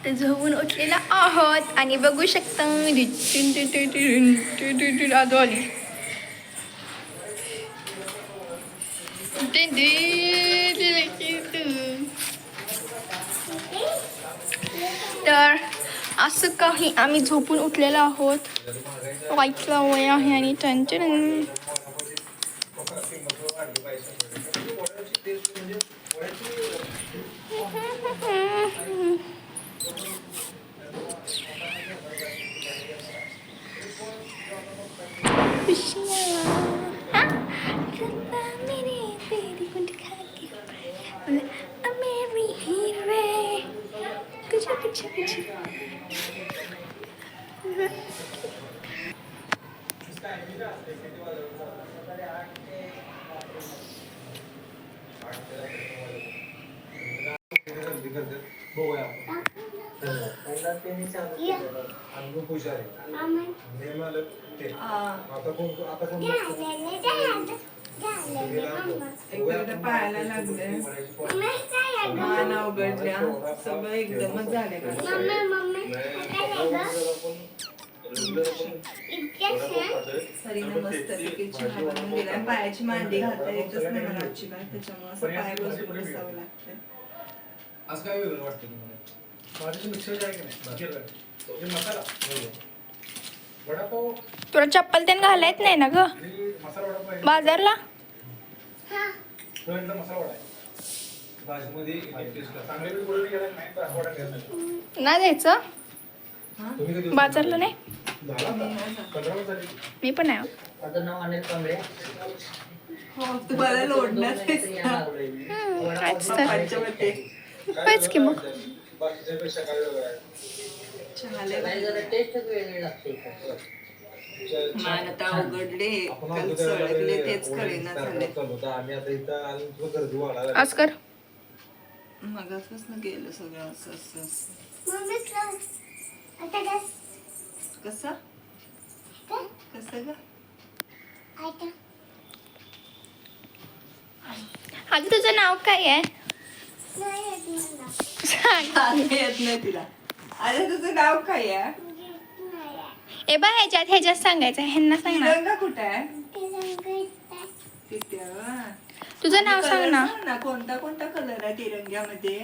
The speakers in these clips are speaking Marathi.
तर झोपून उठलेला आहोत आणि बघू शकता आजू आली. तर असं काही आम्ही झोपून उठलेलो आहोत. वाईटला वय आहे आणि टंचन. पायाला लागले मान अवघडल्या सगळं एकदमच झाले. सरीने मस्त चहा बनवून दिला. पायाची मांडी घालता येतच नाही मला अजिबात, त्याच्यामुळे असं पाय बसून बसावं लागतं. आज काय वेगळं वाटतं तुम्हाला? माझ्याशी मिक्सर आहे की नाही मसाला वडापाव. तुला चप्पल त्यानं घालायच नाही ना ग मसाला वडापाव बाजारला. मसाला वडा आहे भाजीमध्ये चांगले बोलून गेला नाही तर वडा घ्यायचा नाही जायचं बाजारला. नाही मी पण नाही. माझं नाव अनिल कांबळे. तुम्हाला लोडण्यात होयच की मग. टेस्टच वेगळी लागते. मान आता अवघडले काल सळगले तेच कळेना झाले. आज कर मगापासून गेलं सगळं असं असं असं. कसं कसं ग आज तुझं नाव काय आहे? येत नाही तिला. अरे तुझं नाव काय आहे? ए बा ह्याच्यात सांगायचं ह्यांना सांग ना. तिरंगा कुठे आहे? तिथे तुझं नाव सांग ना. कोणता कोणता कलर आहे तिरंग्यामध्ये?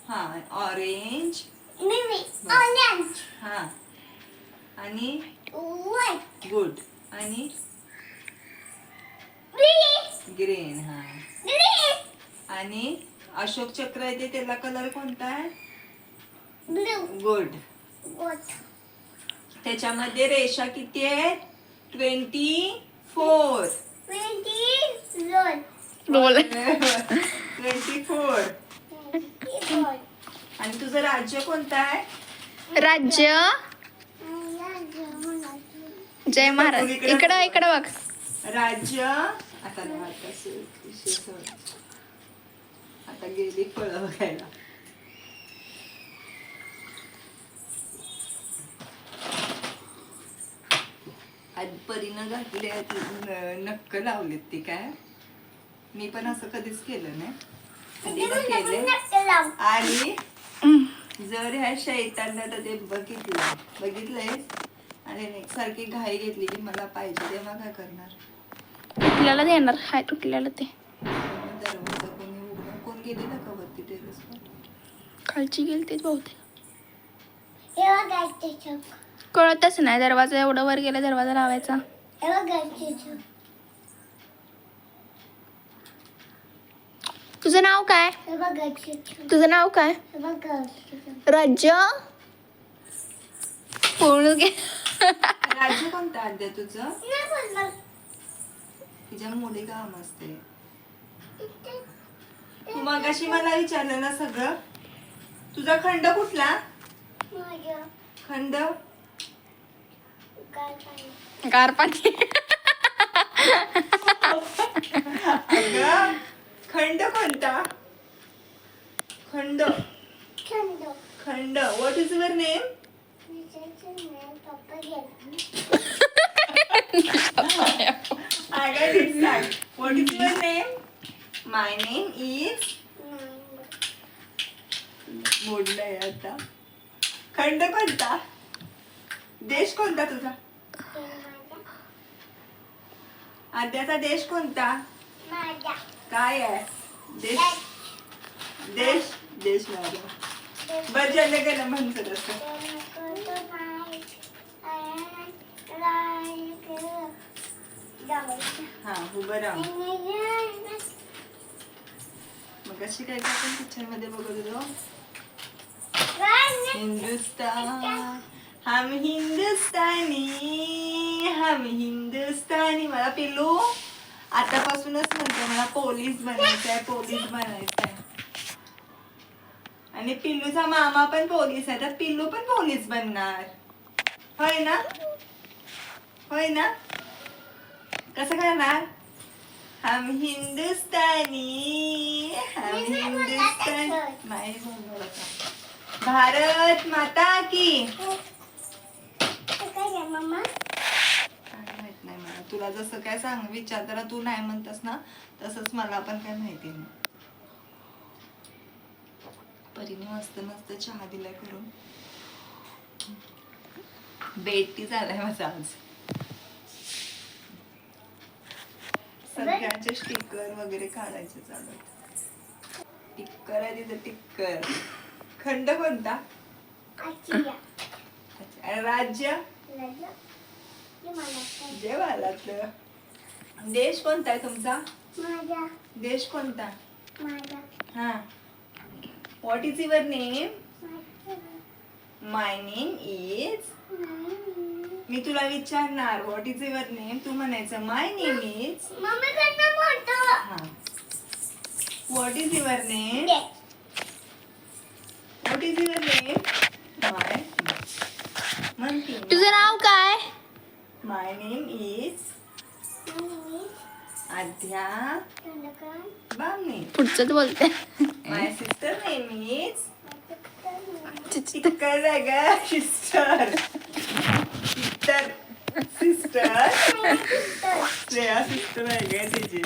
हा ऑरेंज हा आणि गुड आणि ग्रीन हा आणि अशोक चक्र आहे ते त्याला कलर कोणता आहे? गुड. त्याच्यामध्ये रेषा किती आहेत? 24. रोल 24. आणि तुझं राज्य कोणतं आहे? राज्य जय महाराज. इकडं बघ. राज्य आता आता गेली फळं बघायला. आज परीनं घातले नक्क लावलेत ती काय. मी पण असं कधीच केलं नाही. केले आणि जर ह्या शैतांना तर ते बघितलंय आणि सारखी घाई घेतली की मला पाहिजे तेव्हा काय करणार? तुटल्याला देणार. हाय तुटल्याला ते दरवाजा कोणी उघडून कोण गेलेला का वरती टेरेसवर? खालची गेली तेच बहुतेक. कळतच नाही. दरवाजा एवढं वर गेला दरवाजा लावायचा. तुझं नाव काय? तुझं नाव काय? राज्य पूर्ण राज्य कोणतं आद्या तुझं? तिच्या मुली काम असते. तू मगाशी मला विचारलं ना सगळं. तुझा खंड कुठला? खंड गार पाणी. खंड कोणता? खंड खंड. What is your name? I got it right. What is your name? My name is मोडलाय आता. खंड कोणता? देश कोणता तुझा? आद्याचा देश कोणता? काय आहे देश? देश देश माझा. बरं झालं का ना म्हणतो तसं. हा उभं राहून. मग अशी काय काय आपण पिक्चर मध्ये बघत होतो. हिंदुस्तान हम हिंदुस्तानी हम हिंदुस्तानी. मला पिल्लू आतापासूनच म्हणते मला पोलीस बनायचंय पोलीस बनायचंय. आणि पिल्लूचा मामा पण पोलीस आहे तर पिल्लू पण पोलीस बनणार. होय ना? होय ना? कसं करणार? हम हिंदुस्तानी हम हिंदुस्तानी. नाही बोलणार आता. भारत माता की. काय माहित नाही मला. तुला जसं काय सांग विचार करा तू नाही म्हणतस ना तसंच मला पण काय माहिती नाही. परीने मस्त मस्त चहा दिलाय करून. बेटी झालाय माझा आज. सगळ्यांचे स्टिकर वगैरे काढायचे चालू आहेत. टिक्कर आहे तिथं टिक्कर. खंड कोणता? अच्छा. राज्य? जवालातलं. देश कोणता आहे तुमचा? देश कोणता? हा. What is your name? My name is. मी तुला विचारणार व्हॉट इज युअर नेम. तू म्हणायचं my name is. What is your name? What is your name? My. म्हणते तुझं नाव काय? My name is Aadya Bamane. पुढचं बोलते. My sister name is. टिक्कर आहे ग sister. Sister sister Shreya sister आहे ग तिची.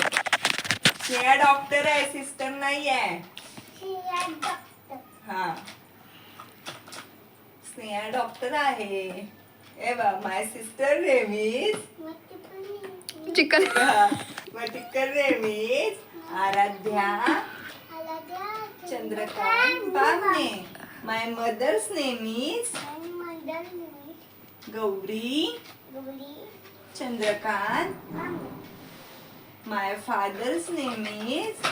श्रेया डॉक्टर आहे सिस्टर नाही आहे. हा स्नेहा डॉक्टर आहे. ए बा my sister name is. Chicken. My टिक्कर name is Aaradhya Chandrakant Bamane. My mother's name is Gauri Chandrakant. My father's name is.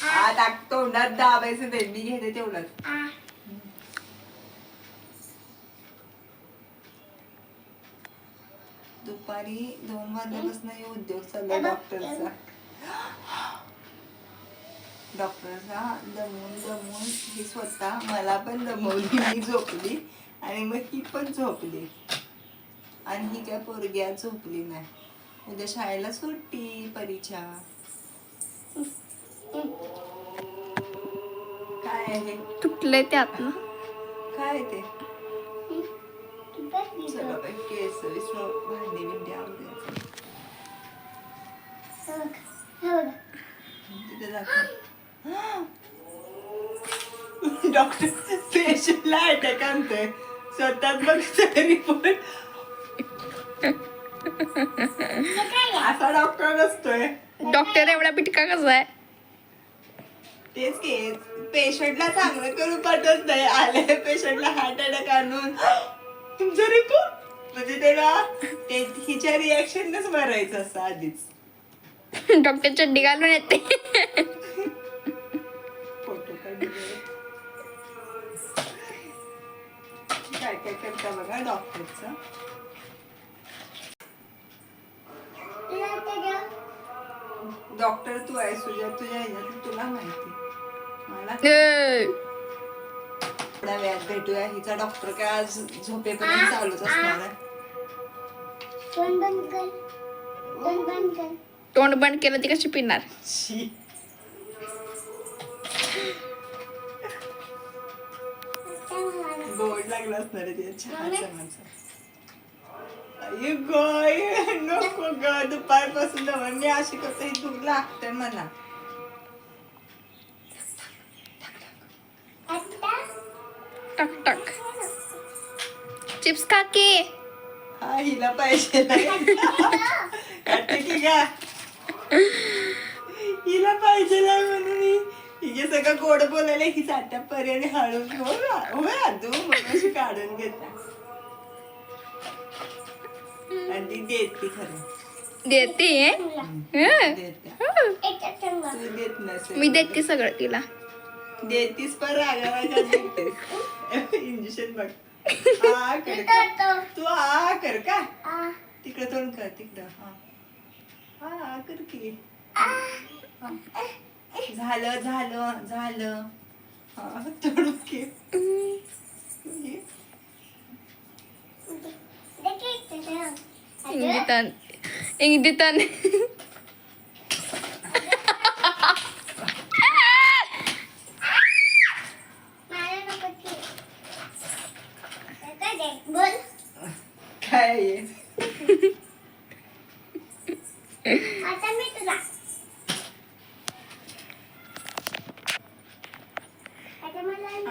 आता तोंडात दाबायचं ते मी घेते तेवढंच. दुपारी 2 वाजल्यापासून हे उद्योग चालला डॉक्टरचा. दमून दमून ही स्वतः मला पण दमवली. मी झोपली आणि मग ही पण झोपली आणि ही काय पोरगी आज झोपली नाही. उद्या शाळेला सुट्टी परीक्षा. काय आहे तुटलंय त्यातनं. काय ते? चला बाई केस भांडी बिंडी आवडायचं तिथे दाखव. डॉक्टर पेशंटला अटॅक आणतोय स्वतःच बघतोय रिपोर्ट. असा डॉक्टर नसतोय. डॉक्टर एवढा पिटका कसा आहे? तेच की पेशंटला चांगलं करून पाठवत नाही. आले पेशंटला हार्ट अटॅक आणून तुमचा रिपोर्ट म्हणजे त्याला हिच्या रिॲक्शनच मारायचं असतं आधीच. डॉक्टर चड्डी घालून येते. फोटो काढले काय काय करता बघा डॉक्टरचं. डॉक्टर तू आहे तुझ्या ह्याच्यात तुला माहिती. मला थोड्या वेळात भेटूया. हिचा डॉक्टर काय आज झोपेपर्यंत चालूच असणार आहे. तोंड बंद केलं ती कशी पिणार? शी. गोड लागला असणार आहे तिच्या चहाचं माझं. आई गं, नको ग दुपारपासून मी अशी करते दूर लागते मला. टाक टाक. चिप्स खा की. हा हिला पाहिजे काढते की का हिला पाहिजे म्हणून हिचे सगळं गोड बोलायला ही साठ्यापर्यंत हळून हो आदू म्हणून अशी काढून घेता आणि ती देते खरं देते देते तू देत नसेल मी देते सगळं तिला. देतीस पण रागावायच्या देतेस इंजेक्शन बघ हा कर का? तू हा कर का तिकडं तोंड कर तिकडं हा हा कर की हा. झालं झालं झालं हा तोडू की इंगितान इंगितान काय आहे?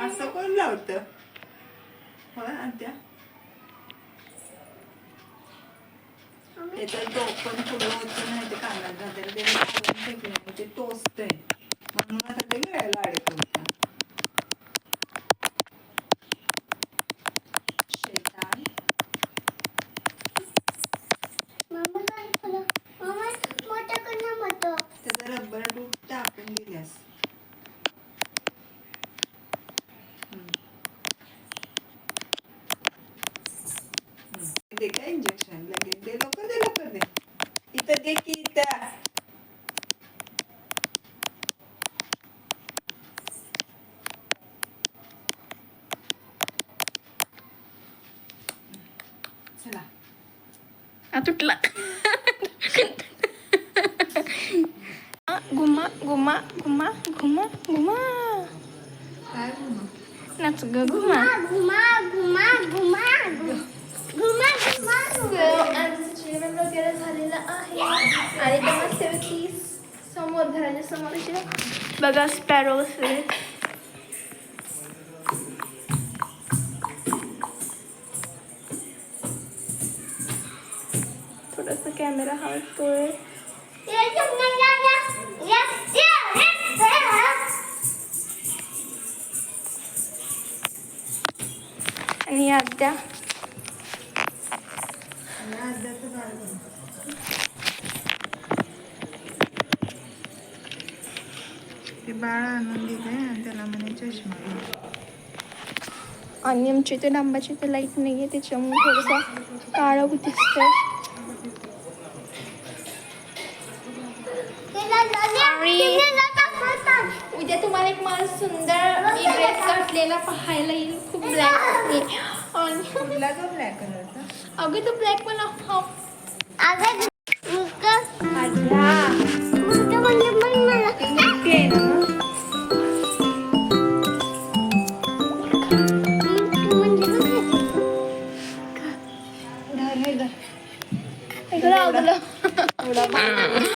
असं कोण लावतं होय आत्या त्याचं डोकं पुढं होतं नाही ते कानात घालायला ते लावून फेकलं ते टोचतंय म्हणून आता ते गळ्याला अडकवतं शैतान त्याचा रबर डूब टाकून दिल्यास दे का इंजेक्शन लगेच दे लवकर दे इथं दे की इथं चला तुटला. घुमा घुमा घुमा घुमा घुमा काय म्हणू नाच ग घुमा. जेवण वगैरे झालेलं आहे आणि नमस्ते समोर घराच्या समोर बघा स्पॅरो वगैरे. थोडासा कॅमेरा हलतोय. आणि आद्या ते बाळ आणून दिलंय आणि त्याला म्हणे चष्मा घाल. आणि आमच्या इथे डांबाची इथे लाईट नाही आहे त्याच्यामुळे थोडंसं काळं दिसतंय. उद्या तुम्हाला एक मला सुंदर ड्रेस घातलेला पाहायला येईल खूप ब्लॅक आहे आणि कुठला जो ब्लॅक कलरचा अगं तो ब्लॅक पण आद्या